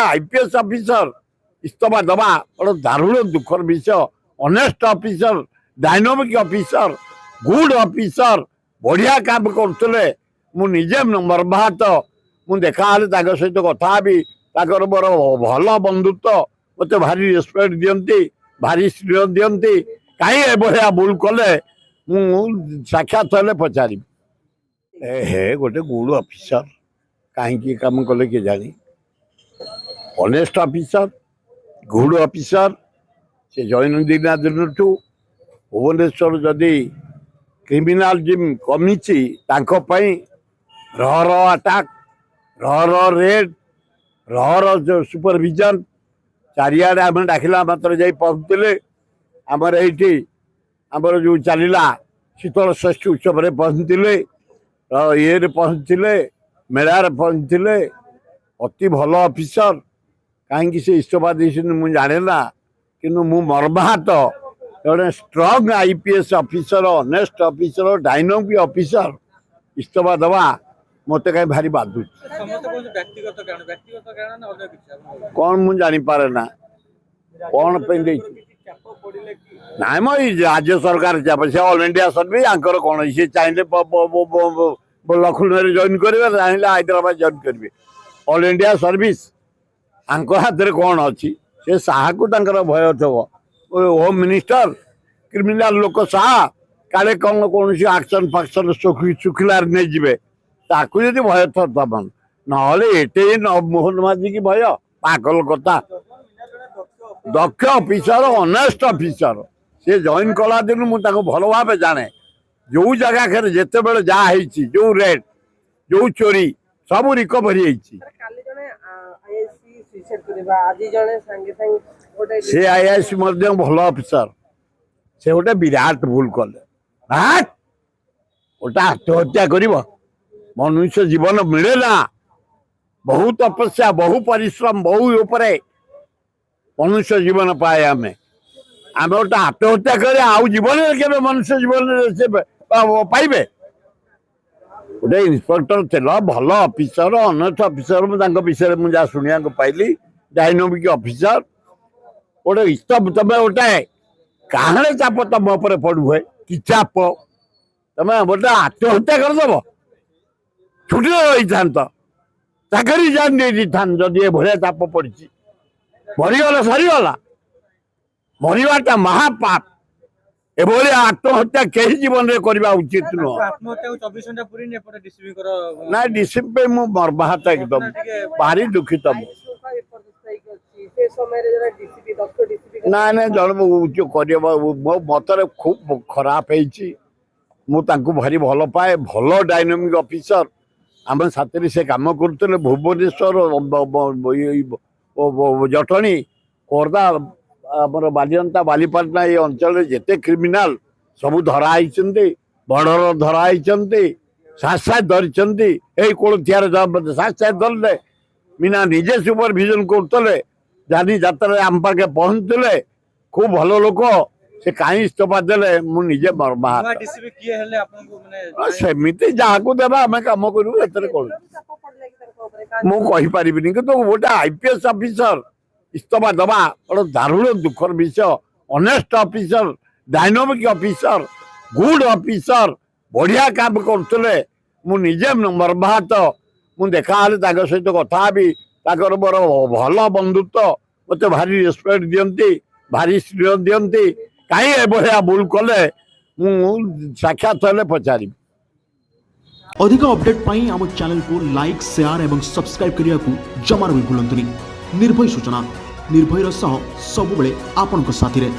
IPS officer इस्तफा दबा बड़ा दारुण दुखर विषय। Honest officer, dynamic officer, good officer, बढ़िया काम करते मुझे मर्माहत। मुझे देखा सहित कथा मोर भल बंधुत्व मत भारी रेस्पेक्ट दियंती, भारी स्नेह दियंती। कहीं भाया भूल कले साक्षात हेल्ले पचारि हे गोटे गुड ऑफिसर कहीं काम कले किए जानी। ऑनेस्ट ऑफिसर, गुड ऑफिसर से जैन दिन दिन भुवनेश्वर जदि क्रिमिनालिज्म कमी रह अटाक, रह रेड, रह सुपरविजन चारिआडे आम डाकिला मात्र जा पहुँचले। आमर ये आमर जो चलला शीतल षष्ठी उत्सव पहुँचले, ये पहुँचले, मेलार पहुँचले। अति भल ऑफिसर कहीं से इस्तफा देते मुझे जाने ना कि मर्माहत जड़े strong IPS officer, honest officer, dynamic officer इस्तफा दवा मत कहीं भारी बाधु कौन मुझे जानी पारे ना कौन पे ना मो राज्य सरकार चाप से ऑल इंडिया सर्विस आंकर कौन सी चाहिए लखनऊ जॉइन करेंगे, चाहिए हैदराबाद जॉइन करेंगे। ऑल इंडिया सर्विस आंक हाथ में कौन अच्छी से साहा को भय थो। होम मिनिस्टर क्रिमिनाल लोक साहा काले कौन कौन आक्शन फाक्शन शुखिलार नहीं जी ताकू जब भय थमन ना मोहन माझी की भय पागल कथा। दक्ष ऑफिसर, ऑनेस्ट ऑफिसर से जॉइन कला दिन मुझे भल भाव जाने। जो जगह जिते बड़े जहाँ जो रेड जो चोरी सब रिकवरी से आईआईसी भल ऑफिसर से गोटे विराट भूल कले। गोटे आत्महत्या कर मनुष्य जीवन मिले ना। बहुत तपस्या, बहु परिश्रम, बहु उपरे मनुष्य जीवन पाए। आम गोटे आत्महत्या करे आउ जीवन के मनुष्य जीवन से पाइबे। गोटे इन्स्पेक्टर थे भल ऑफिसर, ऑनेस्ट ऑफिसर विषय मुझे शुणा पाइली। डायनामिक ऑफिसर गोटे इस्तफ तुम गोटे कहानी चाप तुम पड़ू है कि चाप तुम गोटे आत्महत्या करदेव छुट्टी रही था चाकरी जान दे था जदि भाया चाप पड़ी मरीगला सरीगला मरवाटा महापाप। एभली आत्महत्या कहीं जीवन में करवा उचित नुह। ना डीसीपी मु मर्माहत एकदम भारी दुखित। ना ना जन मो मतरे खूब खराब हो भारी भल पाए। भल डायनामिक ऑफिसर आम साथी से कम करते भुवनेश्वर जटणी खोर्धा आमर बालियंता बालीपाटना ये अंचल जिते क्रिमिनाल सबू धराई बड़र धराई साक्षात धरी कोथियार साक्षात धरले मीना निजे सुपरविजन करते जानी जात्रा आम पाखे पहुँचले। खूब भल लोक से कहीं इस्तफा देले मुझे मर्माहत। सेमती जहाँ को देवा आम कम करूँ मुझे कि गोटे आईपीएस ऑफिसर इस्तफा दबा बड़ा दारुण दुखर विषय। Honest officer, dynamic officer, good officer, बढ़िया काम करते मुझे मर्माहत। मुझे देखा सहित कथा मोर भल बंधुत्व मत भारी रेस्पेक्ट दियंती, भारी स्नेह दियंती। कहीं भाया भूल कले साक्षात हेल्ले पचारि। अधिक अपडेट पाई आम चैनल को लाइक, शेयर एवं सब्सक्राइब करने को जमार भी भूलंतुनि। निर्भय सूचना निर्भयर सह सबुबले आपनक साथी रे।